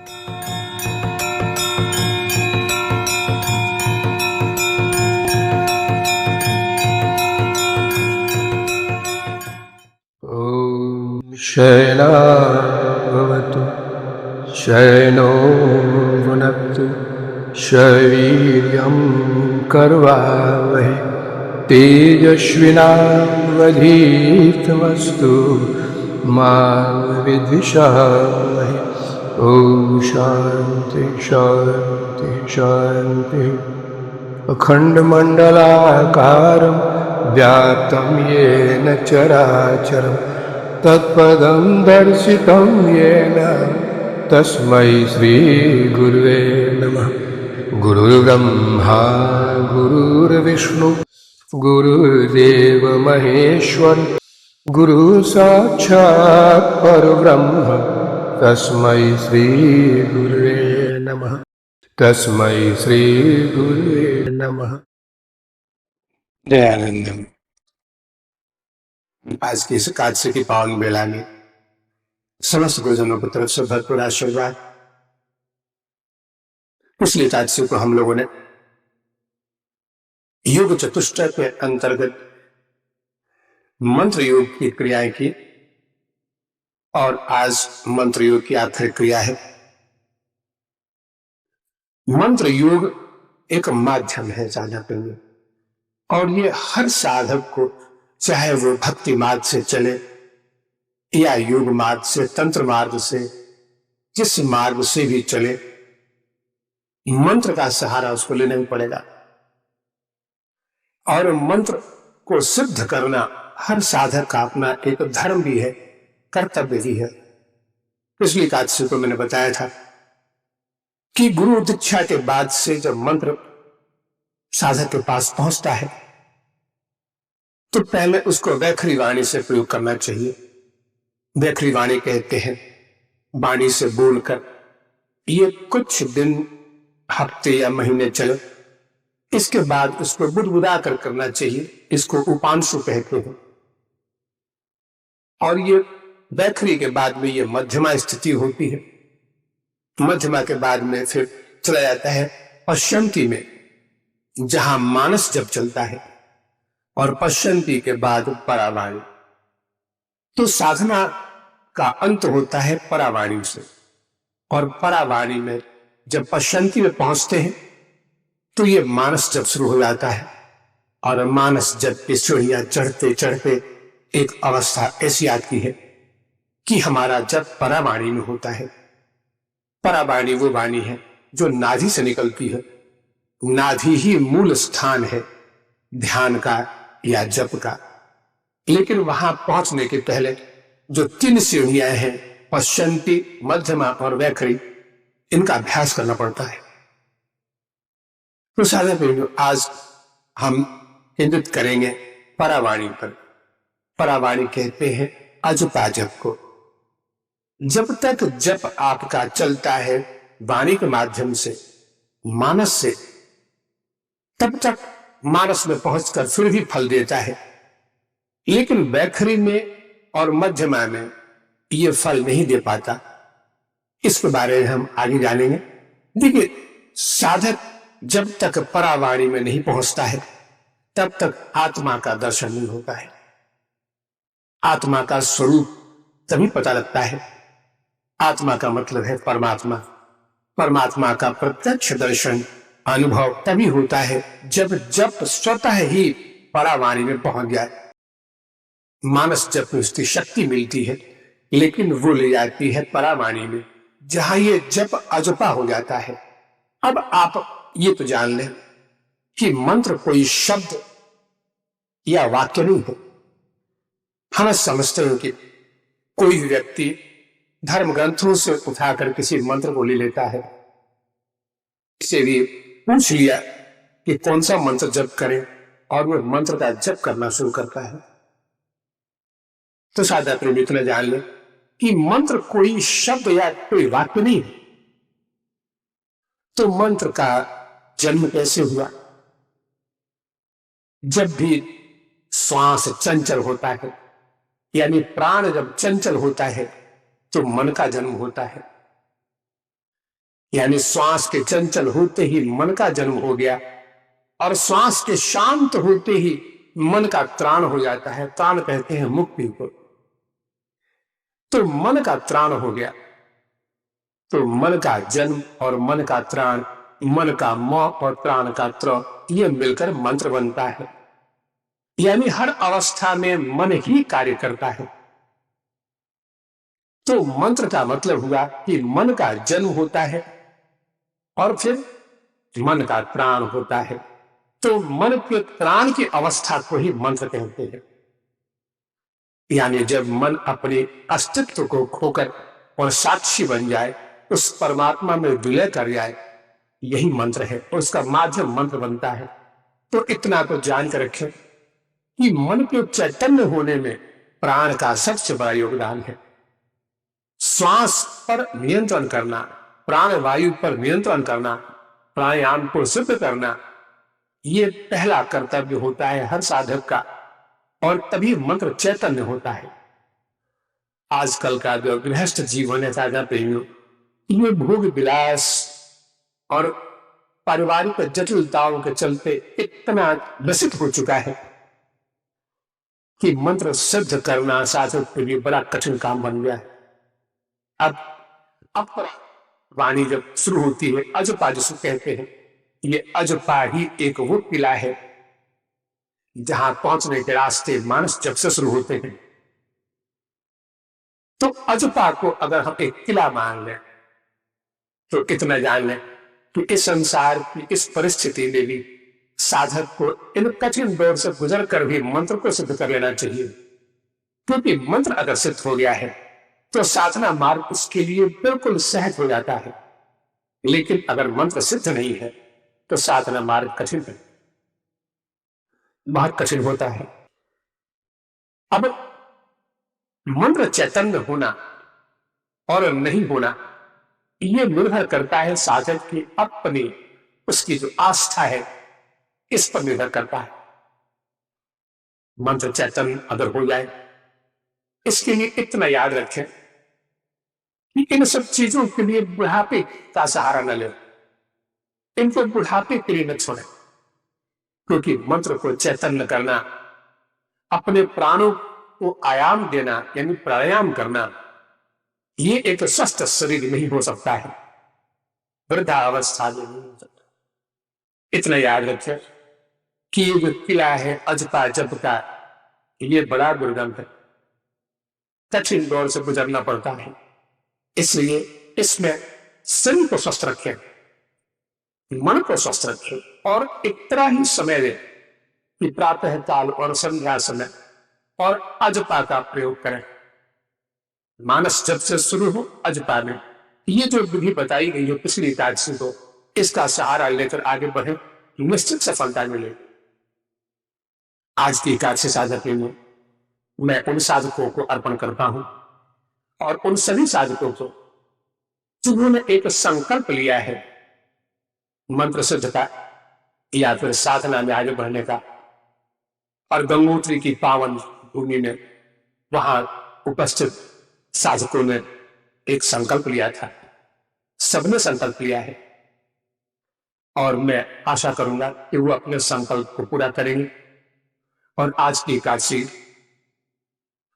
ॐ शयनावतु शयनो भुनक्तु शवीर्यं कर्वावहै तेजस्विनावधीतमस्तु मा विद्विषावहै। ॐ शान्ति शान्ति शान्ति। अखण्डमण्डलाकारं व्याप्तं येन चराचरं तत्पदं दर्शितं येन तस्मै श्रीगुरुवे नमः। गुरुर्ब्रह्मा गुरुर्विष्णु गुरुर्देव महेश्वर गुरुसाक्षात् परब्रह्म तस्मै श्रीगुरुवे नमः। तस्मै श्रीगुरुवे नमः। दयानंद। आज की इस एकादशी की पावन बेला में समस्त गुरुजनों की तरफ से भरपूर आशीर्वाद। पिछली एकादशी को हम लोगों ने योग चतुष्टय के अंतर्गत मंत्र योग की क्रियाएं की और आज मंत्र योग की आखिरी क्रिया है। मंत्र योग एक माध्यम है साधना के लिए और ये हर साधक को, चाहे वो भक्ति मार्ग से चले या योग मार्ग से, तंत्र मार्ग से, जिस मार्ग से भी चले, मंत्र का सहारा उसको लेना ही पड़ेगा। और मंत्र को सिद्ध करना हर साधक का अपना एक धर्म भी है, कर्तव्य भी है। पिछली एकादशी को मैंने बताया था कि गुरु दीक्षा के बाद से जब मंत्र साधक के पास पहुंचता है तो पहले उसको वैखरी वाणी से प्रयोग करना चाहिए। वैखरी वाणी कहते हैं वाणी से बोलकर ये कुछ दिन, हफ्ते या महीने चले, इसके बाद उसको बुदबुदा कर करना चाहिए। इसको उपांशु कहते हैं। और ये वैखरी के बाद में ये मध्यमा स्थिति होती है। मध्यमा के बाद में फिर चला जाता है पश्चंती में, जहां मानस जब चलता है, और पश्चंती के बाद परावाणी। तो साधना का अंत होता है परावाणी से। और परावाणी में जब पश्चंती में पहुंचते हैं तो ये मानस जब शुरू हो जाता है। और मानस जब की सीढ़ियां चढ़ते चढ़ते एक अवस्था ऐसी आती है कि हमारा जब परावाणी में होता है। परावाणी वो वाणी है जो नाभि से निकलती है। नाभि ही मूल स्थान है ध्यान का या जप का। लेकिन वहां पहुंचने के पहले जो 3 सीढ़ियां हैं, पश्चंती, मध्यमा और वैखरी, इनका अभ्यास करना पड़ता है। तो साधना आज हम केंद्रित करेंगे परावाणी पर। परावाणी कहते हैं अजपा जप को। जब तक जप आपका चलता है वाणी के माध्यम से, मानस से, तब तक मानस में पहुंचकर फिर भी फल देता है। लेकिन वैखरी में और मध्यमा में ये फल नहीं दे पाता। इसके बारे में हम आगे जानेंगे। देखिए, साधक जब तक परावाणी में नहीं पहुंचता है तब तक आत्मा का दर्शन नहीं होता है। आत्मा का स्वरूप तभी पता लगता है। आत्मा का मतलब है परमात्मा। परमात्मा का प्रत्यक्ष दर्शन, अनुभव तभी होता है जब जप स्वतः ही परावाणी में पहुंच जाए। मानस जप में उसकी शक्ति मिलती है, लेकिन वो ले जाती है परावाणी में, जहां ये जप अजपा हो जाता है। अब आप ये तो जान लें कि मंत्र कोई शब्द या वाक्य नहीं है। हम समझते हैं कि कोई भी व्यक्ति धर्म ग्रंथों से उठाकर किसी मंत्र को ले लेता है। इसे भी पूछ लिया कि कौन सा मंत्र जप करें, और वो मंत्र का जप करना शुरू करता है। तो साधा प्रेमी इतना जान ले कि मंत्र कोई शब्द या कोई वाक्य नहीं है। तो मंत्र का जन्म कैसे हुआ? जब भी श्वास चंचल होता है, यानी प्राण जब चंचल होता है, तो मन का जन्म होता है। यानी श्वास के चंचल होते ही मन का जन्म हो गया, और श्वास के शांत होते ही मन का त्राण हो जाता है। त्राण कहते हैं मुक्ति को। तो मन का त्राण हो गया, तो मन का जन्म और मन का त्राण, मन का म और त्राण का त्र, ये मिलकर मंत्र बनता है। यानी हर अवस्था में मन ही कार्य करता है। तो मंत्र का मतलब हुआ कि मन का जन्म होता है और फिर मन का त्राण होता है। तो मन के त्राण की अवस्था को ही मंत्र कहते हैं। यानी जब मन अपने अस्तित्व को खोकर और साक्षी बन जाए, उस परमात्मा में विलय कर जाए, यही मंत्र है और उसका माध्यम मंत्र बनता है। तो इतना तो जान कर रखें कि मन के चैतन्य होने में प्राण का सबसे बड़ा योगदान है। श्वास पर नियंत्रण करना, प्राण वायु पर नियंत्रण करना, प्राणायाम को सिद्ध करना, ये पहला कर्तव्य होता है हर साधक का, और तभी मंत्र चैतन्य होता है। आजकल का जो गृहस्थ जीवन है साधा प्रेमियों, ये भोग विलास और पारिवारिक जटिलताओं के चलते इतना ग्रसित हो चुका है कि मंत्र सिद्ध करना साधक के लिए बड़ा कठिन काम बन गया है। अब वाणी जब शुरू होती है, अजपा जिसको कहते हैं, ये अजपा ही एक वो किला है जहां पहुंचने के रास्ते मानस जप से शुरू होते हैं। तो अजपा को अगर हम एक किला मान लें तो इतना जान लें कि इस संसार की इस परिस्थिति में भी साधक को इन कठिन दौर से गुजर कर भी मंत्र को सिद्ध कर लेना चाहिए। क्योंकि मंत्र अगर सिद्ध हो गया है तो साधना मार्ग उसके लिए बिल्कुल सहज हो जाता है। लेकिन अगर मंत्र सिद्ध नहीं है तो साधना मार्ग कठिन है, बहुत कठिन होता है। अब मंत्र चैतन्य होना और नहीं होना, यह निर्भर करता है साधक की अपनी, उसकी जो आस्था है इस पर निर्भर करता है। मंत्र चैतन्य अगर हो जाए, इसके लिए इतना याद रखें कि इन सब चीजों के लिए बुढ़ापे का सहारा न ले, इनको बुढ़ापे के लिए न छोड़े। क्योंकि मंत्र को चैतन्य करना, अपने प्राणों को आयाम देना यानी प्राणायाम करना, ये एक स्वस्थ शरीर में ही हो सकता है, वृद्धावस्था में नहीं हो सकता। इतना याद रखें कि ये जो किला है अजपा जप का, ये बड़ा दुर्गम है, कठिन दौर से गुजरना पड़ता है। इसलिए इसमें शरीर को स्वस्थ रखें, मन को स्वस्थ रखें और इतना ही समय दें कि प्रातः काल और संध्या समय और अजपा का प्रयोग करें। मानस जब से शुरू हो अजपा में, ये जो विधि बताई गई है पिछली एकादशी को, इसका सहारा लेकर आगे बढ़े, निश्चित सफलता मिलेगी। आज की एकादशी साधक में मैं उन साधकों को अर्पण करता हूं और उन सभी साधकों को जिन्होंने एक संकल्प लिया है मंत्र सिद्ध का या फिर साधना में आगे बढ़ने का, और गंगोत्री की पावन भूमि में वहां उपस्थित साधकों ने एक संकल्प लिया था, सबने संकल्प लिया है और मैं आशा करूंगा कि वो अपने संकल्प को पूरा करेंगे। और आज की एकादशी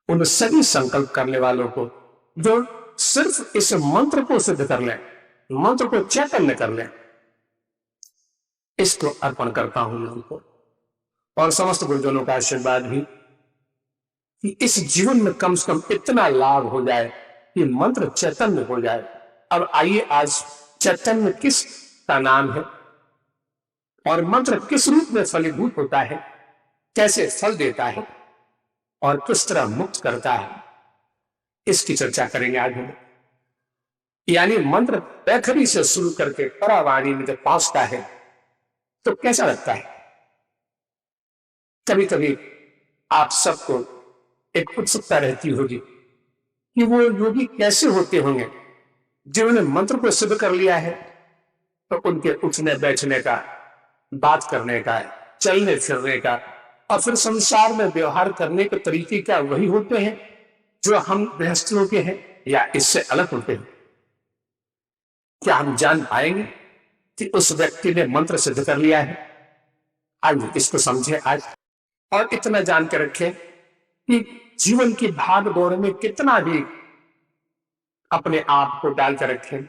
उन सभी संकल्प करने वालों को जो सिर्फ इस मंत्र को सिद्ध कर लें, मंत्र को चैतन्य कर लें, इसको अर्पण करता हूं मैं उनको, और समस्त गुरुजनों का आशीर्वाद भी कि इस जीवन में कम से कम इतना लाभ हो जाए कि मंत्र चैतन्य हो जाए। अब आइए, आज चैतन्य किस का नाम है और मंत्र किस रूप में फलीभूत होता है, कैसे फल देता है और किस तरह मुक्त करता है, इसकी चर्चा करेंगे आज हम। यानी मंत्र पैखरी से शुरू करके परावाणी में जब पहुंचता है तो कैसा लगता है। कभी कभी आप सबको एक उत्सुकता रहती होगी कि वो योगी कैसे होते होंगे जिन्होंने मंत्र को सिद्ध कर लिया है, तो उनके उठने बैठने का, बात करने का, चलने फिरने का और फिर संसार में व्यवहार करने के तरीके क्या वही होते हैं जो हम गृहस्थियों के हैं या इससे अलग होते हैं। क्या हम जान पाएंगे कि उस व्यक्ति ने मंत्र सिद्ध कर लिया है? आइए इसको समझे आज, और इतना जान के रखें कि जीवन की भाग दौड़ में कितना भी अपने आप को डाल कर रखें,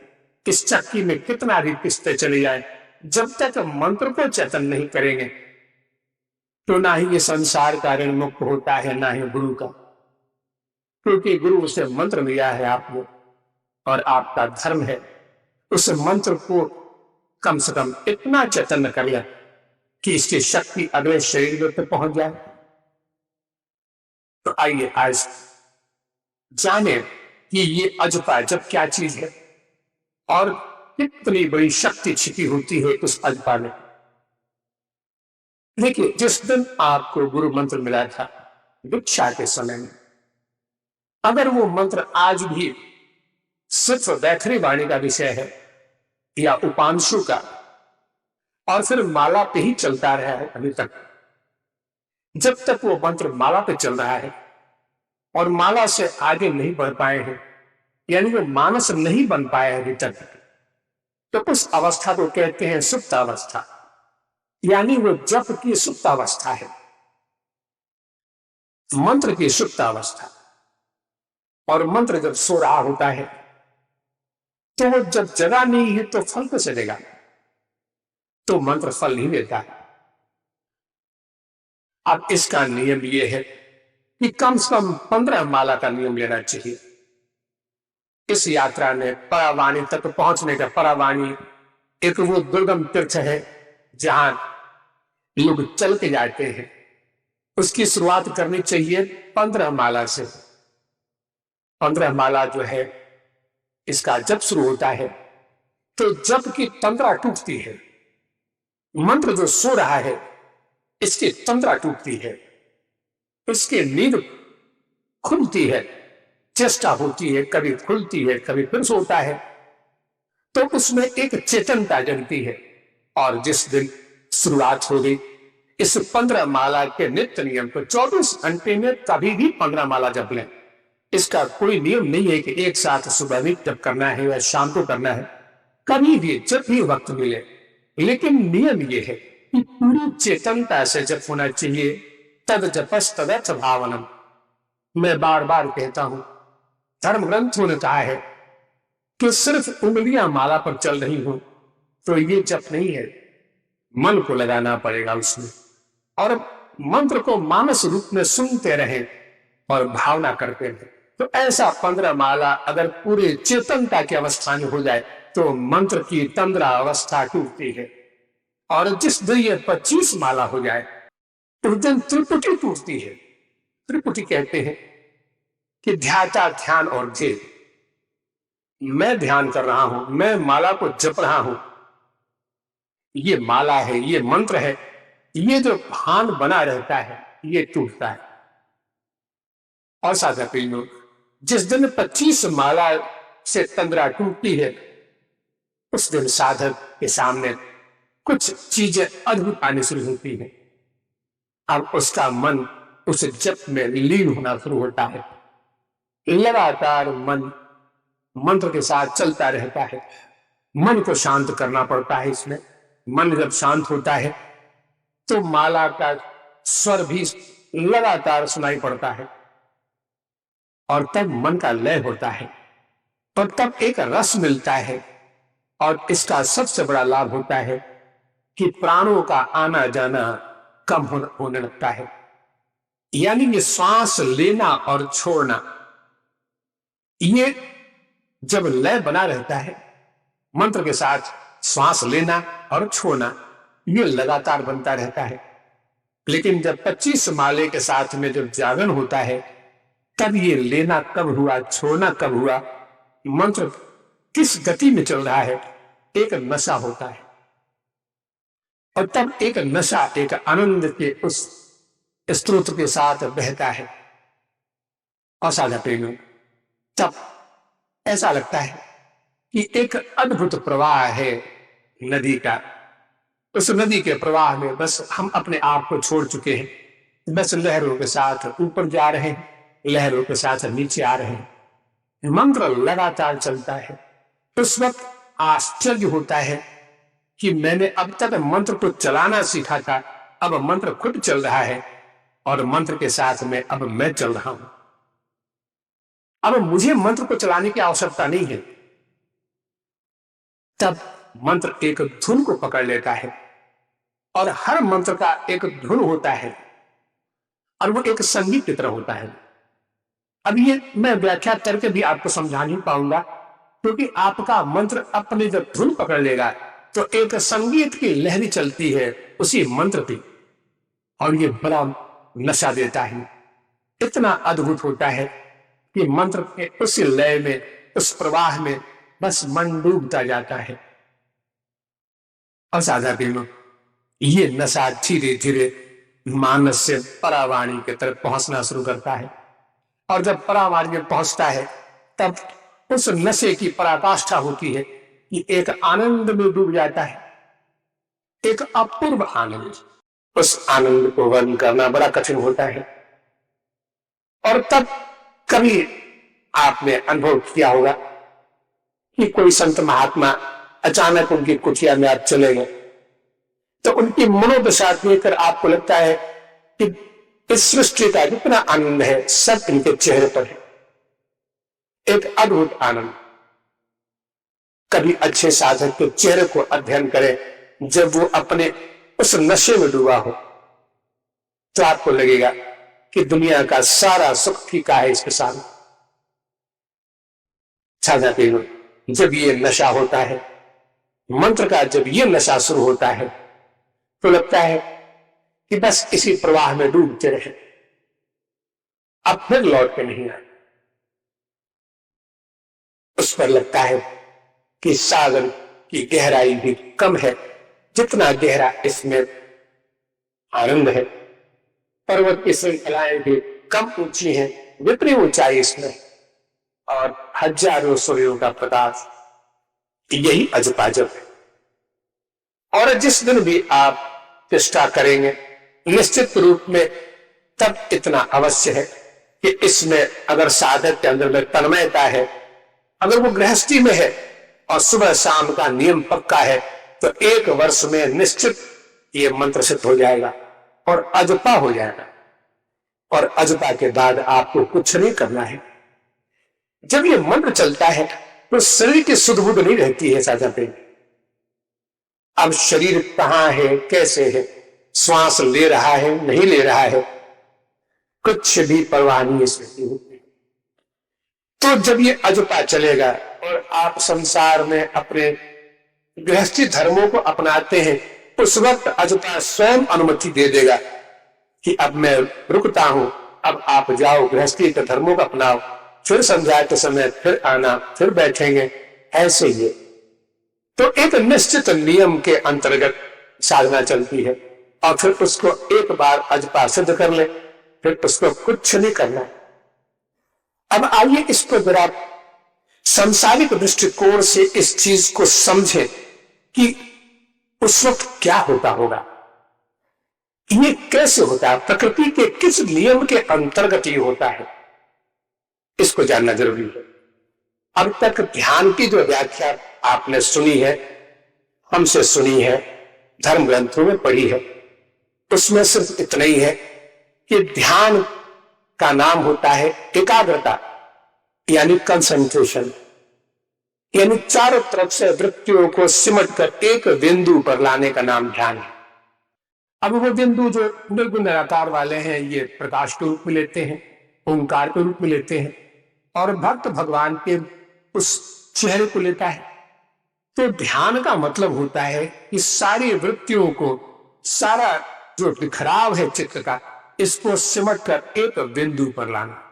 किस चक्की में कितना भी पिसते चले जाए, जब तक मंत्र को चेतन नहीं करेंगे तो ना ही ये संसार का ऋण मुक्त होता है, ना ही गुरु का। क्योंकि गुरु उसे मंत्र दिया है आपको, और आपका धर्म है उस मंत्र को कम से कम इतना चैतन्य कर लिया कि इसकी शक्ति अगले शरीर तक पहुंच जाए। तो आइए आज जाने कि ये अजपा जब क्या चीज है और कितनी बड़ी शक्ति छिपी होती है उस अजपा में। देखिए, जिस दिन आपको गुरु मंत्र मिला था दीक्षा के समय में, अगर वो मंत्र आज भी सिर्फ वैखरी वाणी का विषय है या उपांशु का, और फिर माला पे ही चलता रहा है अभी तक, जब तक वो मंत्र माला पे चल रहा है और माला से आगे नहीं बढ़ पाए हैं, यानी वो मानस नहीं बन पाया है अभी तक, तो उस अवस्था को कहते हैं सुप्त अवस्था, यानी वो जप की सुप्त अवस्था है, मंत्र की सुप्त अवस्था। और मंत्र जब सो रहा होता है तो वो जब जगा नहीं है तो फल कैसे देगा? तो मंत्र फल नहीं देता है। अब इसका नियम यह है कि कम से कम 15 माला का नियम लेना चाहिए। इस यात्रा में परावाणी तक पहुंचने का, परावाणी एक वो दुर्गम तीर्थ है जहां लोग चल के जाते हैं, उसकी शुरुआत करनी चाहिए 15 माला से। 15 माला जो है इसका जब शुरू होता है तो जब की तंद्रा टूटती है, मंत्र जो सो रहा है इसकी तंद्रा टूटती है, इसकी नींद खुलती है, चेष्टा होती है, कभी खुलती है कभी फिर सोता है, तो उसमें एक चेतनता जगती है। और जिस दिन शुरुआत हो गई इस 15 माला के नित्य नियम को, 24 घंटे में कभी भी 15 माला जप लें। इसका कोई नियम नहीं है कि एक साथ सुबह भी जप करना है या शाम को करना है, कभी भी जब भी वक्त मिले, लेकिन नियम यह है कि पूरी चेतनता से जप होना चाहिए। तद जपस तदर्थ भावनम, मैं बार बार कहता हूं, धर्म ग्रंथों ने कहा है कि सिर्फ उंगलियां माला पर चल रही हो तो ये जप नहीं है, मन को लगाना पड़ेगा उसमें, और मंत्र को मानस रूप में सुनते रहें और भावना करते रहें। तो ऐसा 15 माला अगर पूरे चेतनता की अवस्था में हो जाए तो मंत्र की तंद्रा अवस्था टूटती है। और जिस दिन ये 25 माला हो जाए उस दिन त्रिपुटी टूटती है। त्रिपुटी कहते हैं कि ध्याता, ध्यान और ध्येय। मैं ध्यान कर रहा हूं, मैं माला को जप रहा हूं, ये माला है, ये मंत्र है, ये जो भान बना रहता है ये टूटता है। और साधक लोग, जिस दिन 25 माला से तंद्रा टूटती है उस दिन साधक के सामने कुछ चीजें अद्भुत आनी शुरू होती है। अब उसका मन उस जप में लीन होना शुरू होता है। लगातार मन मंत्र के साथ चलता रहता है। मन को शांत करना पड़ता है इसमें। मन जब शांत होता है तो माला का स्वर भी लगातार सुनाई पड़ता है, और तब मन का लय होता है, और तब एक रस मिलता है। और इसका सबसे बड़ा लाभ होता है कि प्राणों का आना जाना कम होने लगता है, यानी ये श्वास लेना और छोड़ना, ये जब लय बना रहता है मंत्र के साथ, श्वास लेना और छोड़ना ये लगातार बनता रहता है। लेकिन जब 25 माले के साथ में जब जागरण होता है तब ये लेना कब हुआ, छोड़ना कब हुआ, मंत्र किस गति में चल रहा है, एक नशा होता है। और तब एक नशा, एक आनंद के उस स्त्रोत के साथ बहता है। असाधा प्रेमी, तब ऐसा लगता है कि एक अद्भुत प्रवाह है नदी का। उस नदी के प्रवाह में बस हम अपने आप को छोड़ चुके हैं, बस लहरों के साथ ऊपर जा रहे हैं, लहरों के साथ नीचे आ रहे हैं। मंत्र लगातार चलता है। उस वक्त आश्चर्य होता है कि मैंने अब तक मंत्र को चलाना सीखा था, अब मंत्र खुद चल रहा है और मंत्र के साथ में अब मैं चल रहा हूं। अब मुझे मंत्र को चलाने की आवश्यकता नहीं है। तब मंत्र एक धुन को पकड़ लेता है और हर मंत्र का एक धुन होता है और वो एक संगीत की तरह होता है। अब ये मैं व्याख्या करके भी आपको समझा नहीं पाऊंगा, क्योंकि आपका मंत्र अपने जब धुन पकड़ लेगा तो एक संगीत की लहरी चलती है उसी मंत्र की, और ये बड़ा नशा देता है। इतना अद्भुत होता है कि मंत्र के उस लय में, उस प्रवाह में बस मन डूबता जाता है। और साधारण ये नशा धीरे धीरे मानस से परावाणी की तरफ पहुंचना शुरू करता है, और जब परावाणी में पहुंचता है तब उस नशे की पराकाष्ठा होती है कि एक आनंद में डूब जाता है, एक अपूर्व आनंद। उस आनंद को वर्णन करना बड़ा कठिन होता है। और तब कभी आपने अनुभव किया होगा कि कोई संत महात्मा अचानक उनकी कुटिया में आप चले गए, तो उनकी मनोदशा देखकर आपको लगता है कि इस सृष्टि का जितना आनंद है सब इनके चेहरे पर है, एक अद्भुत आनंद। कभी अच्छे साधक के चेहरे को अध्ययन करें, जब वो अपने उस नशे में डूबा हो तो आपको लगेगा कि दुनिया का सारा सुख फीका है इसके सामने। साधक जब ये नशा होता है, मंत्र का जब ये नशा शुरू होता है, तो लगता है कि बस इसी प्रवाह में डूबते रहे, अब फिर लौट के नहीं आए। उस पर लगता है कि सागर की गहराई भी कम है जितना गहरा इसमें आनंद है। पर्वत की श्रृंखलाएं भी कम ऊंची हैं जितनी ऊंचाई इसमें, और हजारों सूर्यों का प्रकाश, यही अजपाजप है। और जिस दिन भी आप चेष्टा करेंगे निश्चित रूप में, तब इतना अवश्य है कि इसमें अगर साधक के अंदर में तन्मयता है, अगर वो गृहस्थी में है और सुबह शाम का नियम पक्का है, तो 1 वर्ष में निश्चित ये मंत्र सिद्ध हो जाएगा और अजपा हो जाएगा। और अजपा के बाद आपको कुछ नहीं करना है। जब ये मंत्र चलता है तो शरीर की सुध बुध नहीं रहती है साझा पे। अब शरीर कहां है, कैसे है, श्वास ले रहा है नहीं ले रहा है, कुछ भी परवाह नहीं इसमें होती। तो जब ये अजपा चलेगा और आप संसार में अपने गृहस्थी धर्मों को अपनाते हैं, उस वक्त अजपा स्वयं अनुमति दे देगा कि अब मैं रुकता हूं, अब आप जाओ गृहस्थी के धर्मों को अपनाओ, फिर संध्या के समय फिर आना, फिर बैठेंगे, ऐसे ही। तो एक निश्चित नियम के अंतर्गत साधना चलती है, और फिर उसको एक बार अजपा सिद्ध कर ले, फिर उसको कुछ नहीं करना है। अब आइए इस पर जरा सांसारिक दृष्टिकोण से इस चीज को समझें कि उस वक्त क्या होता होगा, ये कैसे होता है, प्रकृति के किस नियम के अंतर्गत ये होता है, इसको जानना जरूरी है। अब तक ध्यान की जो व्याख्या आपने सुनी है, हमसे सुनी है, धर्म ग्रंथों में पढ़ी है, उसमें सिर्फ इतना ही है कि ध्यान का नाम होता है एकाग्रता, यानी कंसंट्रेशन, यानी चारों तरफ से वृत्तियों को सिमट कर एक बिंदु पर लाने का नाम ध्यान है। अब वो बिंदु जो निर्गुण निराकार वाले हैं, ये प्रकाश के रूप में लेते हैं, ओंकार के रूप में लेते हैं, और भक्त भगवान के उस चेहरे को लेता है। तो ध्यान का मतलब होता है कि सारी वृत्तियों को, सारा जो बिखराव है चित्त का, इसको सिमट कर एक बिंदु पर लाना,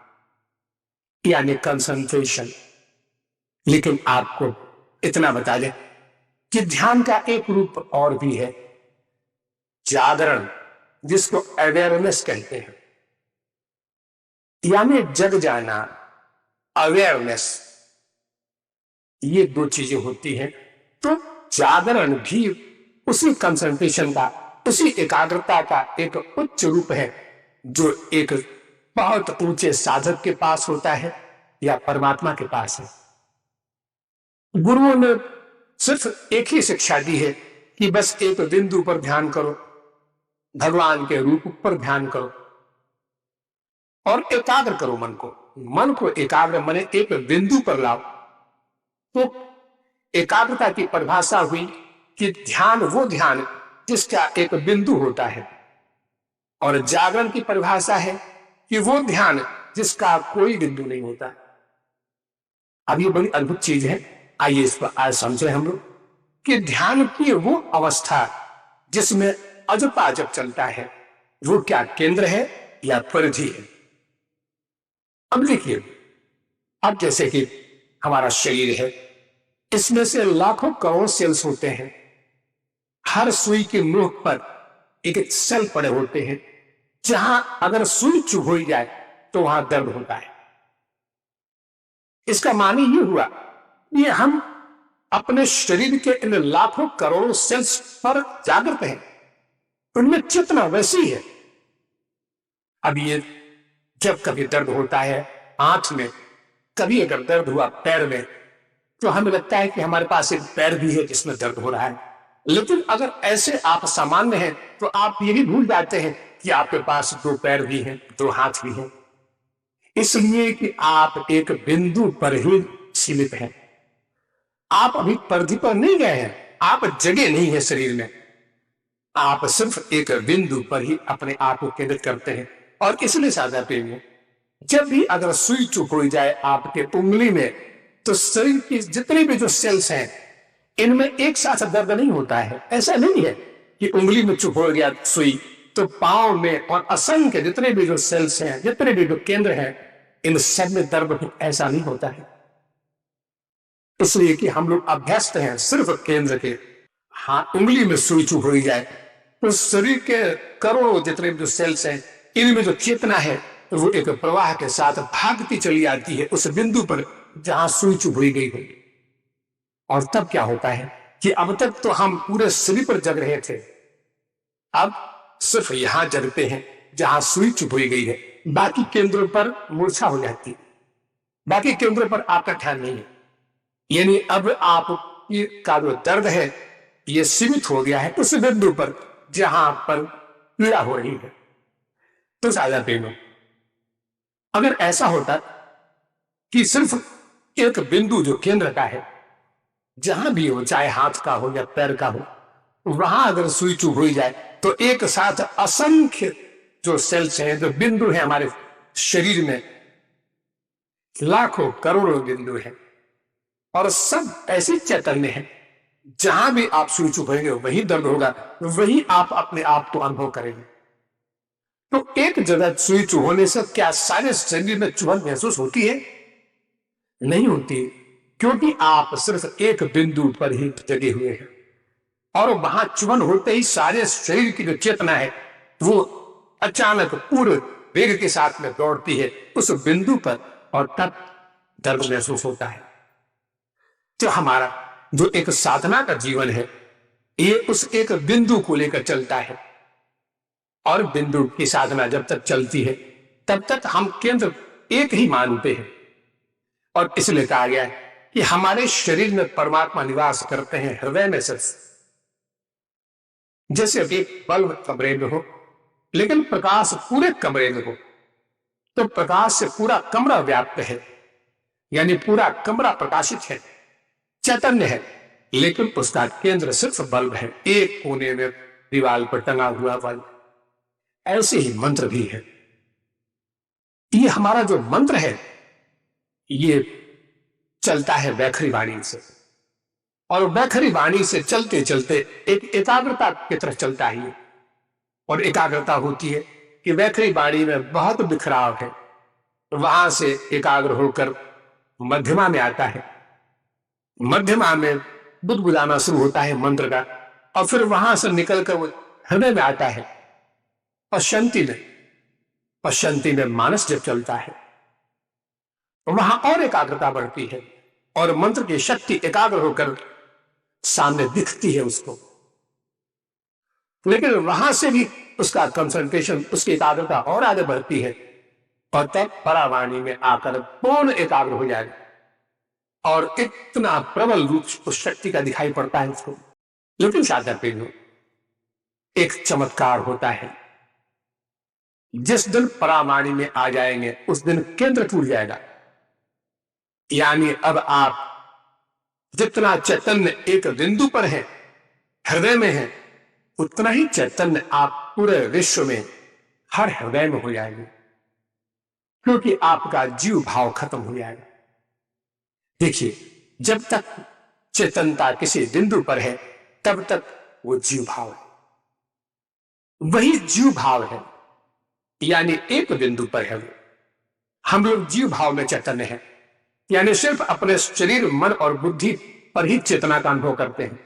यानी कंसंट्रेशन। लेकिन आपको इतना बता दें कि ध्यान का एक रूप और भी है, जागरण, जिसको अवेयरनेस कहते हैं, यानी जग जाना, अवेयरनेस, ये 2 चीजें होती हैं। तो जागरण भी उसी कंसंट्रेशन का, उसी एकाग्रता का एक उच्च रूप है, जो एक बहुत ऊंचे साधक के पास होता है या परमात्मा के पास है। गुरुओं ने सिर्फ एक ही शिक्षा दी है कि बस एक बिंदु पर ध्यान करो, भगवान के रूप पर ध्यान करो और एकाग्र करो मन को एकाग्र मने एक बिंदु पर लाओ। तो एकाग्रता की परिभाषा हुई कि ध्यान वो ध्यान जिसका एक बिंदु होता है, और जागरण की परिभाषा है कि वो ध्यान जिसका कोई बिंदु नहीं होता। अब ये बड़ी अद्भुत चीज है, आइए इस पर आज समझे हम लोग कि ध्यान की वो अवस्था जिसमें अजपा जब चलता है वो क्या केंद्र है या परिधि है। अब देखिए, अब जैसे कि हमारा शरीर है, इसमें से लाखों करोड़ सेल्स होते हैं। हर सुई के नोक पर एक एक सेल पड़े होते हैं, जहां अगर सुई चुभ हो जाए तो वहां दर्द होता है। इसका मानी ये हुआ कि हम अपने शरीर के इन लाखों करोड़ों सेल्स पर जागृत हैं, उनमें चेतना वैसी है। अब ये जब कभी दर्द होता है आंख में, कभी अगर दर्द हुआ पैर में, तो हमें लगता है कि हमारे पास एक पैर भी है जिसमें दर्द हो रहा है। लेकिन अगर ऐसे आप सामान्य हैं तो आप ये भी भूल जाते हैं कि आपके पास दो पैर भी हैं, दो हाथ भी हैं, इसलिए कि आप एक बिंदु पर ही सीमित हैं। आप अभी परिधि पर नहीं गए हैं, आप जगह नहीं है शरीर में, आप सिर्फ एक बिंदु पर ही अपने आप को केंद्रित करते हैं। और इसलिए सादा प्रेमी, जब भी अगर सुई चुप हो जाए आपके उंगली में, तो शरीर की जितने भी जो सेल्स हैं इनमें एक साथ दर्द नहीं होता है। ऐसा नहीं है कि उंगली में चुप हो गया सुई तो पांव में और असंख्य जितने भी जो सेल्स हैं, जितने भी जो केंद्र हैं, इन सब में दर्द, ऐसा नहीं होता है। इसलिए कि हम लोग अभ्यस्त हैं सिर्फ केंद्र के। हाँ, उंगली में सुई चुप हो जाए तो शरीर के करोड़ों जितने भी जो सेल्स हैं, इनमें जो चेतना है वो एक प्रवाह के साथ भागती चली आती है उस बिंदु पर जहां सुई चुभ हुई गई है। और तब क्या होता है कि अब तक तो हम पूरे शरीर पर जग रहे थे, अब सिर्फ यहां जगते हैं जहां सुई चुभ हुई गई है। बाकी केंद्रों पर मूर्छा हो जाती है, बाकी केंद्रों पर आपका ध्यान नहीं है। यानी अब आप का जो दर्द है ये सीमित हो गया है उस बिंदु पर जहां पर पीड़ा हो रही है। तो साझा प्रेमियों, अगर ऐसा होता कि सिर्फ एक बिंदु जो केंद्र का है, जहां भी हो, चाहे हाथ का हो या पैर का हो, वहां अगर सुई चुभ हो जाए तो एक साथ असंख्य जो सेल्स हैं, जो बिंदु हैं हमारे शरीर में, लाखों करोड़ों बिंदु हैं और सब ऐसे चैतन्य हैं, जहां भी आप सुई चुभेंगे वही दर्द होगा, वही आप अपने आप को अनुभव करेंगे। तो एक जगह सुई चुभने से क्या सारे शरीर में चुभन महसूस होती है? नहीं होती, क्योंकि आप सिर्फ एक बिंदु पर ही जगे हुए हैं और वहां चुभन होते ही सारे शरीर की जो चेतना है वो अचानक पूरे वेग के साथ में दौड़ती है उस बिंदु पर और तब दर्द महसूस होता है। तो हमारा जो एक साधना का जीवन है ये उस एक बिंदु को लेकर चलता है, और बिंदु की साधना जब तक चलती है तब तक हम केंद्र एक ही मानते हैं। और इसलिए कहा गया है कि हमारे शरीर में परमात्मा निवास करते हैं हृदय में सिर्फ। जैसे एक बल्ब कमरे में हो लेकिन प्रकाश पूरे कमरे में हो, तो प्रकाश से पूरा कमरा व्याप्त है, यानी पूरा कमरा प्रकाशित है, चैतन्य है, लेकिन उसका केंद्र सिर्फ बल्ब है, एक कोने में दीवार पर टंगा हुआ बल्ब। ऐसे ही मंत्र भी है। ये हमारा जो मंत्र है ये चलता है वैखरी वाणी से, और वैखरी वाणी से चलते चलते एक एकाग्रता की तरफ चलता है। और एकाग्रता होती है कि वैखरी वाणी में बहुत बिखराव है, वहां से एकाग्र होकर मध्यमा में आता है, मध्यमा में बुदबुदाना शुरू होता है मंत्र का, और फिर वहां से निकलकर वो हृदय में आता है। पश्चंती में मानस जब चलता है तो वहां और एकाग्रता बढ़ती है और मंत्र की शक्ति एकाग्र होकर सामने दिखती है उसको, लेकिन वहां से भी उसका कंसंट्रेशन, उसकी एकाग्रता और आगे बढ़ती है और तब परावाणी में आकर पूर्ण एकाग्र हो जाएगा। और इतना प्रबल रूप उस शक्ति का दिखाई पड़ता है उसको। लेकिन साधक प्रेमियों, एक चमत्कार होता है, जिस दिन परावाणी में आ जाएंगे उस दिन केंद्र टूट जाएगा। यानी अब आप जितना चैतन्य एक बिंदु पर है, हृदय में है, उतना ही चैतन्य आप पूरे विश्व में हर हृदय में हो जाएंगे, क्योंकि आपका जीव भाव खत्म हो जाएगा। देखिए, जब तक चेतनता किसी बिंदु पर है तब तक वो जीव भाव है, वही जीव भाव है, यानी एक बिंदु पर है वो। हम लोग जीव भाव में चैतन्य हैं, यानी सिर्फ अपने शरीर, मन और बुद्धि पर ही चेतना का अनुभव करते हैं।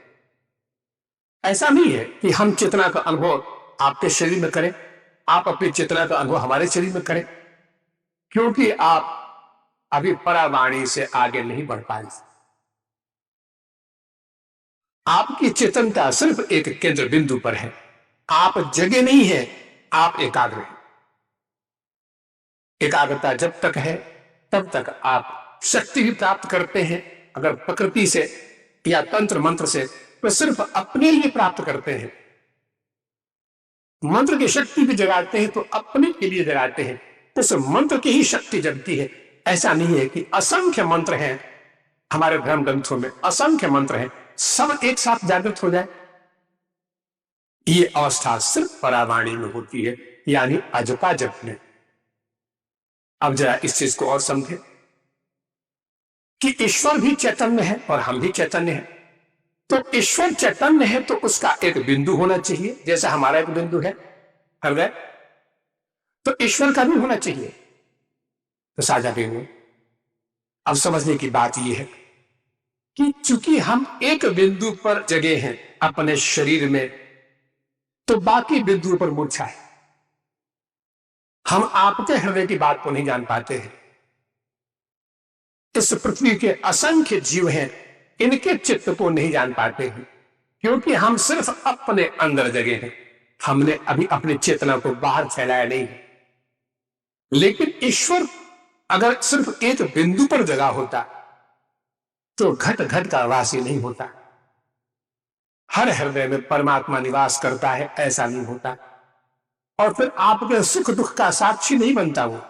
ऐसा नहीं है कि हम चेतना का अनुभव आपके शरीर में करें, आप अपनी चेतना का अनुभव हमारे शरीर में करें, क्योंकि आप अभी परावाणी से आगे नहीं बढ़ पाए। आपकी चेतनता सिर्फ एक केंद्र बिंदु पर है। आप जगे नहीं हैं, आप एकाग्र हैं। एकाग्रता जब तक है तब तक आप शक्ति भी प्राप्त करते हैं। अगर प्रकृति से या तंत्र मंत्र से, तो सिर्फ अपने लिए प्राप्त करते हैं। मंत्र की शक्ति भी जगाते हैं तो अपने के लिए जगाते हैं, तो उस मंत्र की ही शक्ति जगती है। ऐसा नहीं है कि असंख्य मंत्र हैं हमारे धर्म ग्रंथों में, असंख्य मंत्र हैं, सब एक साथ जागृत हो जाए। ये अवस्था सिर्फ परावाणी में होती है, यानी अजपा जप में। अब जरा इस चीज को और समझे कि ईश्वर भी चैतन्य है और हम भी चैतन्य हैं। तो ईश्वर चैतन्य है तो उसका एक बिंदु होना चाहिए, जैसा हमारा एक बिंदु है हृदय, तो ईश्वर का भी होना चाहिए। तो साझा बिंदु, अब समझने की बात यह है कि चूंकि हम एक बिंदु पर जगे हैं अपने शरीर में, तो बाकी बिंदुओं पर मूर्छा है। हम आपके हृदय की बात को नहीं जान पाते हैं। इस पृथ्वी के असंख्य जीव हैं, इनके चित्त को नहीं जान पाते हैं, क्योंकि हम सिर्फ अपने अंदर जगे हैं। हमने अभी अपनी चेतना को बाहर फैलाया नहीं है। लेकिन ईश्वर अगर सिर्फ एक बिंदु पर जगा होता तो घट घट का वासी नहीं होता। हर हृदय में परमात्मा निवास करता है, ऐसा नहीं होता। और फिर आपके सुख दुख का साक्षी नहीं बनता वो।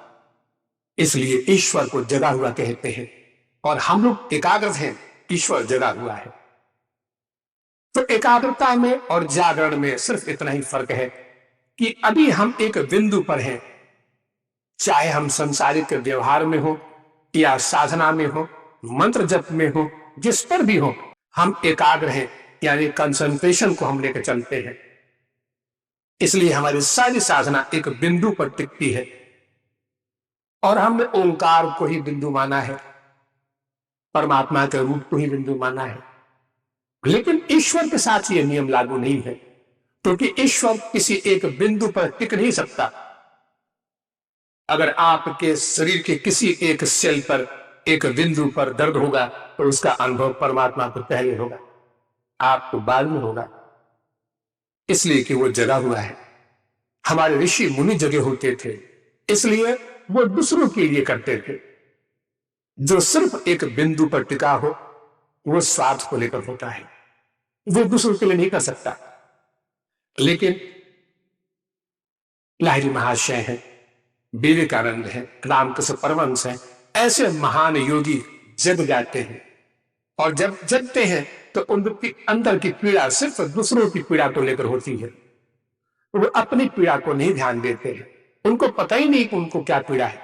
इसलिए ईश्वर को जगा हुआ कहते हैं, और हम लोग एकाग्र हैं, ईश्वर जगा हुआ है। तो एकाग्रता में और जागरण में सिर्फ इतना ही फर्क है कि अभी हम एक बिंदु पर हैं, चाहे हम संसारिक व्यवहार में हो या साधना में हो, मंत्र जप में हो, जिस पर भी हो, हम एकाग्र हैं, यानी कंसंट्रेशन को हम लेकर चलते हैं। इसलिए हमारी सारी साधना एक बिंदु पर टिकती है, और हमने ओंकार को ही बिंदु माना है, परमात्मा के रूप को ही बिंदु माना है। लेकिन ईश्वर के साथ यह नियम लागू नहीं है, क्योंकि ईश्वर किसी एक बिंदु पर टिक नहीं सकता। अगर आपके शरीर के किसी एक सेल पर, एक बिंदु पर दर्द होगा, तो उसका अनुभव परमात्मा को पहले होगा, आपको बाद में होगा। इसलिए कि वो जगा हुआ है। हमारे ऋषि मुनि जगे होते थे, इसलिए वो दूसरों के लिए करते थे। जो सिर्फ एक बिंदु पर टिका हो, वो स्वार्थ को लेकर होता है, वो दूसरों के लिए नहीं कर सकता। लेकिन लाहिरी महाशय हैं, विवेकानंद हैं, रामकृष्ण परमहंस हैं, ऐसे महान योगी जग जाते हैं, और जब जगते हैं तो उनके अंदर की पीड़ा सिर्फ दूसरों की पीड़ा को लेकर होती है। वो अपनी पीड़ा को नहीं ध्यान देते हैं, उनको पता ही नहीं कि उनको क्या पीड़ा है।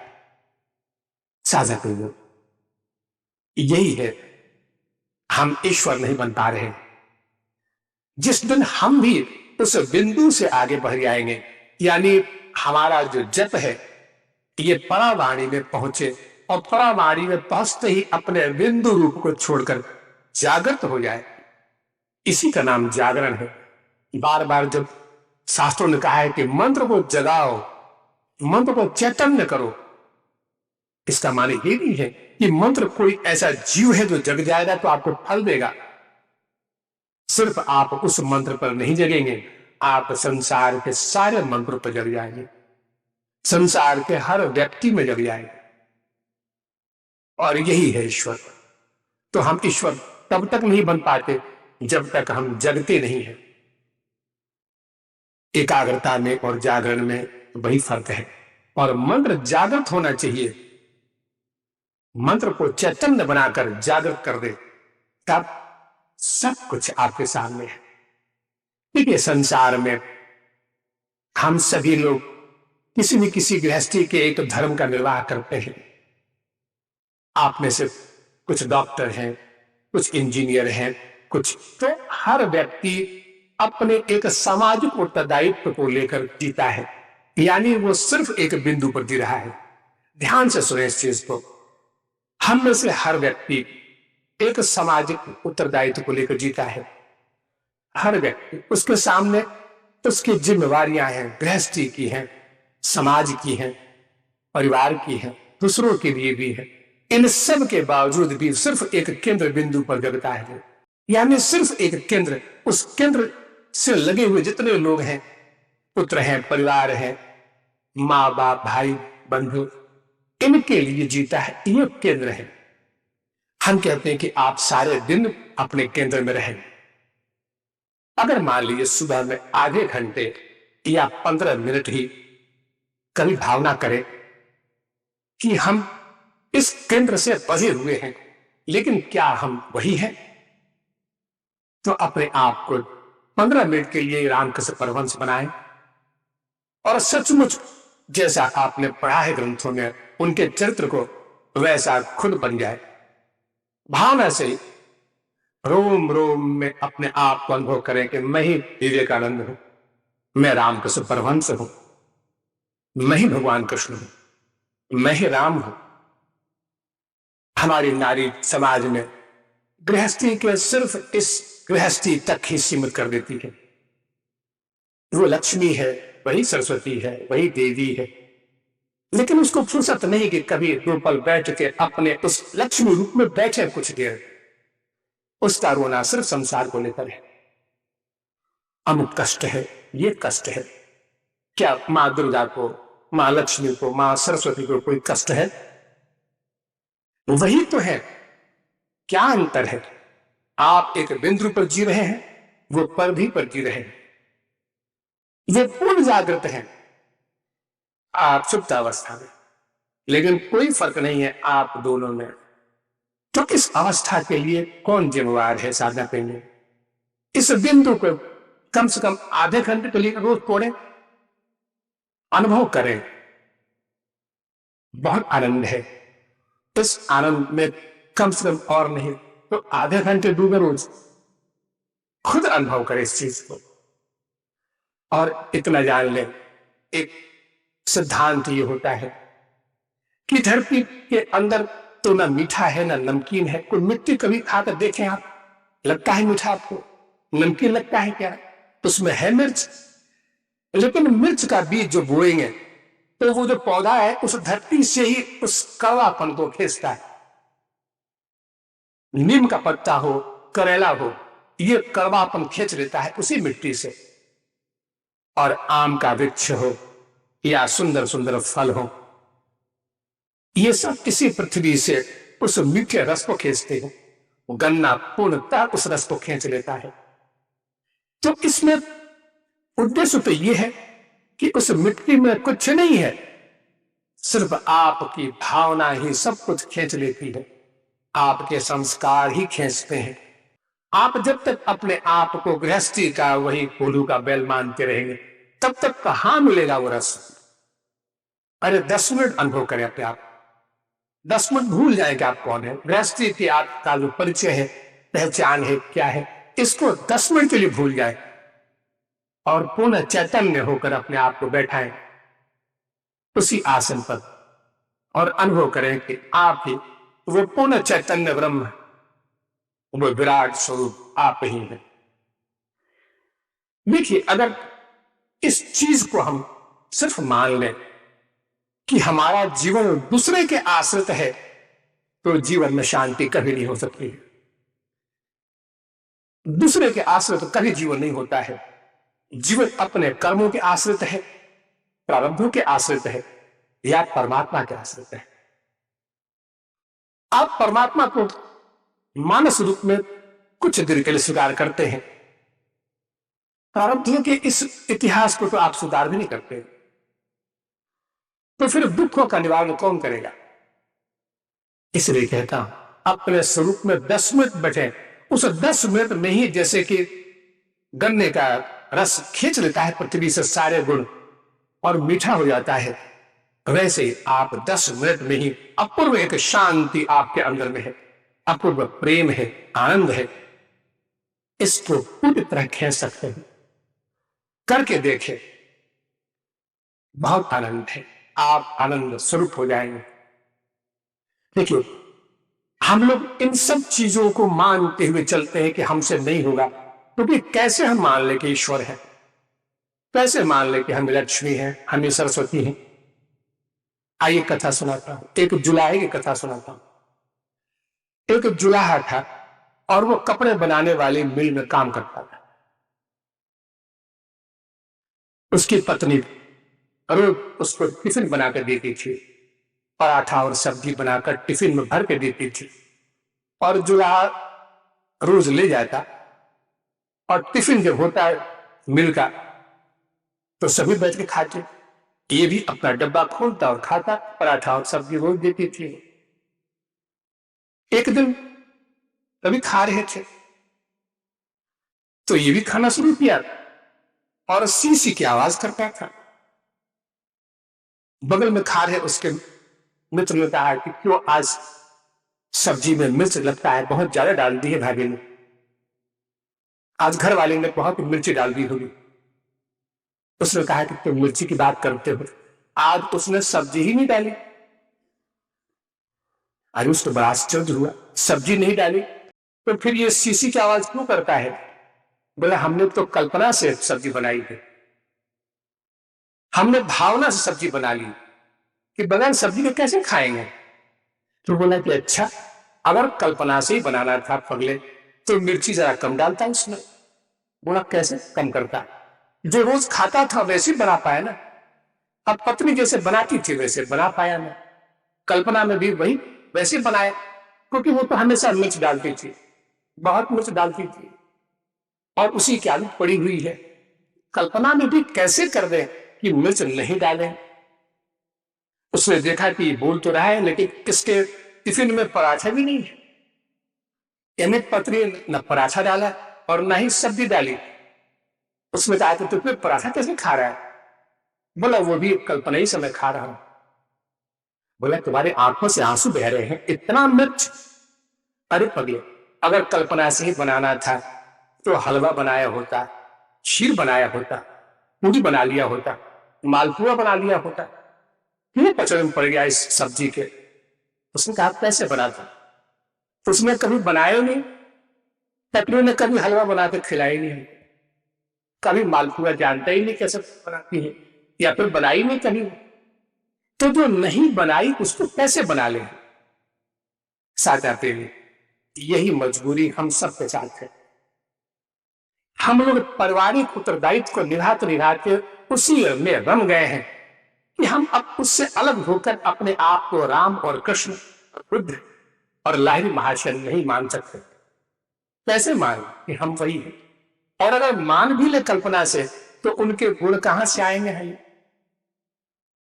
साझा करिए, यही है, हम ईश्वर नहीं बन पा रहे। जिस दिन हम भी उस बिंदु से आगे बढ़ जाएंगे, यानी हमारा जो जप है ये परावाणी में पहुंचे, और परावाणी में पहुंचते ही अपने बिंदु रूप को छोड़कर जागृत हो जाए, इसी का नाम जागरण है। बार बार जब शास्त्रों ने कहा है कि मंत्र को जगाओ, मंत्र को चैतन्य करो, इसका माने ये नहीं है कि मंत्र कोई ऐसा जीव है जो जग जाएगा तो आपको फल देगा। सिर्फ आप उस मंत्र पर नहीं जगेंगे, आप संसार के सारे मंत्रों पर जग जाएंगे, संसार के हर व्यक्ति में जग जाएंगे। और यही है ईश्वर। तो हम ईश्वर तब तक नहीं बन पाते जब तक हम जगते नहीं हैं। एकाग्रता में और जागरण में वही फर्क है। और मंत्र जागृत होना चाहिए, मंत्र को चैतन्य बनाकर जागृत कर दे, तब सब कुछ आपके सामने है। देखिए, संसार में हम सभी लोग किसी न किसी गृहस्थी के एक धर्म का निर्वाह करते हैं। आप में से कुछ डॉक्टर हैं, कुछ इंजीनियर हैं, कुछ तो हर व्यक्ति अपने एक सामाजिक उत्तरदायित्व को लेकर जीता है, यानी वो सिर्फ एक बिंदु पर जी रहा है। ध्यान से सुने इस चीज को। हम में से हर व्यक्ति एक सामाजिक उत्तरदायित्व को लेकर जीता है। हर व्यक्ति, उसके सामने उसकी जिम्मेवारियां हैं, गृहस्थी की हैं, समाज की हैं, परिवार की हैं, दूसरों के लिए भी है। इन सब के बावजूद भी सिर्फ एक केंद्र बिंदु पर जगता है, यानी सिर्फ एक केंद्र। उस केंद्र से लगे हुए जितने लोग हैं, पुत्र हैं, परिवार है, माँ बाप, भाई बंधु, इनके लिए जीता है। ये केंद्र है। हम कहते हैं कि आप सारे दिन अपने केंद्र में रहें। अगर मान लीजिए सुबह में आधे घंटे या 15 मिनट ही कभी भावना करें कि हम इस केंद्र से बधे हुए हैं, लेकिन क्या हम वही हैं? तो अपने आप को 15 मिनट के लिए रामकृष्ण परमहंस बनाएं और सचमुच जैसा आपने पढ़ा है ग्रंथों में, उनके चरित्र को वैसा खुद बन जाए। भावना से रोम रोम में अपने आप को अनुभव करें कि मैं ही विवेकानंद हूं, मैं रामकृष्ण परमहंस हूं, मैं ही भगवान कृष्ण हूं, मैं ही राम हूं। हमारी नारी समाज में गृहस्थी के सिर्फ इस गृहस्थी तक ही सीमित कर देती है। वो लक्ष्मी है, वही सरस्वती है, वही देवी है, लेकिन उसको फुर्सत नहीं कि कभी 2 पल बैठ के अपने उस लक्ष्मी रूप में बैठे कुछ देर। उसका रोना सिर्फ संसार को लेकर है। अमुक कष्ट है, ये कष्ट है। क्या मां दुर्गा को, मां लक्ष्मी को, मां सरस्वती को कोई कष्ट है? वही तो है। क्या अंतर है? आप एक बिंदु पर जी रहे हैं, वो परभी पर जी रहे हैं। वे पूर्ण जागृत हैं, आप सुप्तावस्था में, लेकिन कोई फर्क नहीं है आप दोनों में। तो इस अवस्था के लिए कौन जिम्मेवार है साधना करने? इस बिंदु को कम से कम आधे घंटे के लिए रोज तोड़ें, अनुभव करें। बहुत आनंद है। इस आनंद में कम से कम और नहीं तो आधे घंटे डूबे रोज, खुद अनुभव करें इस चीज को। और इतना जान लें, एक सिद्धांत ये होता है कि धरती के अंदर तो ना मीठा है ना नमकीन है। कोई मिट्टी कभी खाकर देखें आप, लगता है मीठा आपको? नमकीन लगता है क्या? उसमें है मिर्च, लेकिन मिर्च का बीज जो बोएंगे तो वो जो पौधा है उस धरती से ही उस कड़वापन को खींचता है। नीम का पत्ता हो, करेला हो, ये कड़वापन खींच लेता है उसी मिट्टी से। और आम का वृक्ष हो या सुंदर सुंदर फल हो, ये सब किसी पृथ्वी से उस मीठे रस को खींचते हैं। गन्ना पूर्णतः उस रस को खींच लेता है। तो इसमें उद्देश्य तो यह है कि उस मिट्टी में कुछ नहीं है, सिर्फ आपकी भावना ही सब कुछ खींच लेती है। आपके संस्कार ही खींचते हैं। आप जब तक अपने आप को गृहस्थी का वही कोल्हू का बैल मानते रहेंगे, तब तक कहां मिलेगा वो रस? अरे 10 मिनट अनुभव करें अपने आप, 10 मिनट भूल जाए कि आप कौन है। गृहस्थी की आपका जो परिचय है, पहचान है, क्या है, इसको 10 मिनट के लिए भूल जाए और पूर्ण चैतन्य होकर अपने आप को बैठाएं उसी आसन पर और अनुभव करें कि आप ही वो पूर्ण चैतन्य ब्रह्म, वो विराट स्वरूप आप ही हैं। देखिए, अगर इस चीज को हम सिर्फ मान लें कि हमारा जीवन दूसरे के आश्रित है, तो जीवन में शांति कभी नहीं हो सकती। दूसरे के आश्रित कभी जीवन नहीं होता है। जीवन अपने कर्मों के आश्रित है, प्रारब्धों के आश्रित है या परमात्मा के आश्रित है। आप परमात्मा को मानस रूप में कुछ देर के लिए स्वीकार करते हैं। प्रारब्ध के इस इतिहास को तो आप सुधार भी नहीं करते, तो फिर दुखों का निवारण कौन करेगा? इसलिए कहता हूं अपने स्वरूप में 10 मिनट बैठे, उस 10 मिनट में ही जैसे कि गन्ने का रस खींच लेता है पृथ्वी से सारे गुण और मीठा हो जाता है, वैसे ही आप 10 मिनट में ही अपूर्व एक शांति आपके अंदर में है, अपूर्व प्रेम है, आनंद है। इसको पूरी तरह खींच सकते हैं, करके देखें, बहुत आनंद है, आप आनंद स्वरूप हो जाएंगे। देखिए, हम लोग इन सब चीजों को मानते हुए चलते हैं कि हमसे नहीं होगा, क्योंकि कैसे हम मान ले कि ईश्वर है, कैसे मान ले कि हम लक्ष्मी हैं, हम सरस्वती हैं। आइए कथा सुनाता हूं, एक जुलाहे की कथा सुनाता हूं। एक जुलाहा था और वो कपड़े बनाने वाली मिल में काम करता था। उसकी पत्नी रोज उसको टिफिन बनाकर देती थी, पराठा और सब्जी बनाकर टिफिन में भर के देती थी, और जुलाहा रोज ले जाता और टिफिन जब होता है मिल का तो सभी बैठ के खाते, ये भी अपना डब्बा खोलता और खाता, पराठा और सब्जी रोज देती थी। एक दिन कभी खा रहे थे तो ये भी खाना शुरू किया और सी सी की आवाज करता था। बगल में खा रहे उसके मित्र ने कहा कि क्यों आज सब्जी में मिर्च लगता है बहुत ज्यादा डाल दी है भाभी ने, आज घर वाले ने बहुत मिर्ची डाल दी होगी। उसने कहा कि तुम मिर्ची की बात करते हो, आज उसने सब्जी ही नहीं डाली। आज उसको बड़ा आश्चर्य हुआ, सब्जी नहीं डाली तो फिर ये सीसी की आवाज क्यों करता है? बोला हमने तो कल्पना से सब्जी बनाई है, हमने भावना से सब्जी बना ली कि बगैर सब्जी के कैसे खाएंगे। तो बोला कि अच्छा, अगर कल्पना से ही बनाना था पगले तो मिर्ची जरा कम डालता उसमें। बोला कैसे कम करता? जो रोज खाता था वैसे बना पाया ना, अब पत्नी जैसे बनाती थी वैसे बना पाया ना, कल्पना में भी वही वैसे बनाया, क्योंकि वो तो हमेशा मिर्च डालती थी, बहुत मिर्च डालती थी और उसी की आदत पड़ी हुई है। कल्पना में भी कैसे कर दे कि मिर्च नहीं डालें। उसने देखा कि बोल तो रहा है लेकिन किसके टिफिन में पराठा भी नहीं है, यानी पत्नी न पराठा डाला और न ही सब्जी डाली। उसमें कहा तो फिर पराठा कैसे खा रहा है? बोला वो भी कल्पना ही समय खा रहा हूं। बोला तुम्हारे आंखों से आंसू बह रहे हैं, इतना मिर्च? अरे पगले, अगर कल्पना से ही बनाना था तो हलवा बनाया होता, खीर बनाया होता, पूरी बना लिया होता, मालपुआ बना लिया होता, क्यों पचड़े में पड़ गया इस सब्जी के? उसने कहा कैसे बनाता? तो उसने कभी बनाया नहीं, पत्नी ने कभी हलवा बनाकर खिलाई नहीं, कभी मालपुआ जानता ही नहीं कैसे बनाती है, या फिर बनाई नहीं कभी। तो जो नहीं बनाई उसको कैसे बना ले? साचा प्रेमी, यही मजबूरी हम सब के साथ है। हम लोग पारिवारिक उत्तरदायित्व को निभाते निभाते उसी में रम गए हैं कि हम अब उससे अलग होकर अपने आप को राम और कृष्ण और बुद्ध और लाहिरी महाशय नहीं मान सकते। कैसे मान कि हम वही हैं? और अगर मान भी ले कल्पना से तो उनके गुण कहां से आएंगे? हैं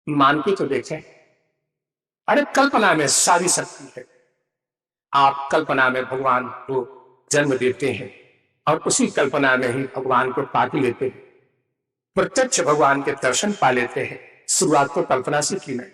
मान के तो देखें। अरे कल्पना में सारी शक्ति है। आप कल्पना में भगवान को जन्म देते हैं और उसी कल्पना में ही भगवान को पाती लेते हैं, प्रत्यक्ष भगवान के दर्शन पा लेते हैं। शुरुआत तो कल्पना से की नहीं।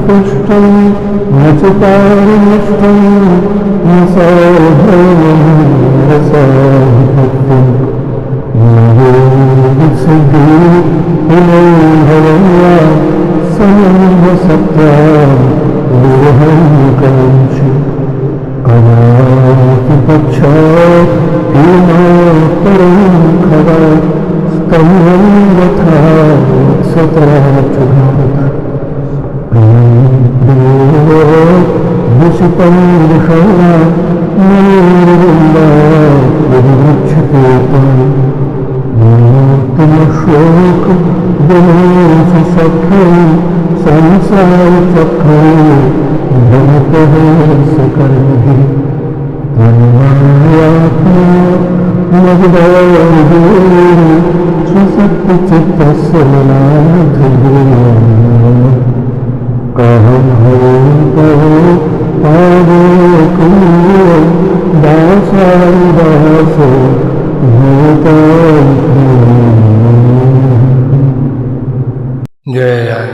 पुष्टं न च पारिष्टं न सौभयं न सौभक्तिं न योगसिद्धि विनो भवया समं सत्या विरहं कांक्षि अनादिपक्षा हिमा परं मुच्छते तुम शोक विनाश सखे संसार चक्र भ्रमत है सकल ही तन्मायात्मा मगदाधि स्वसत्य चित्त समाधि अहम भवतो पादो दासादासो जय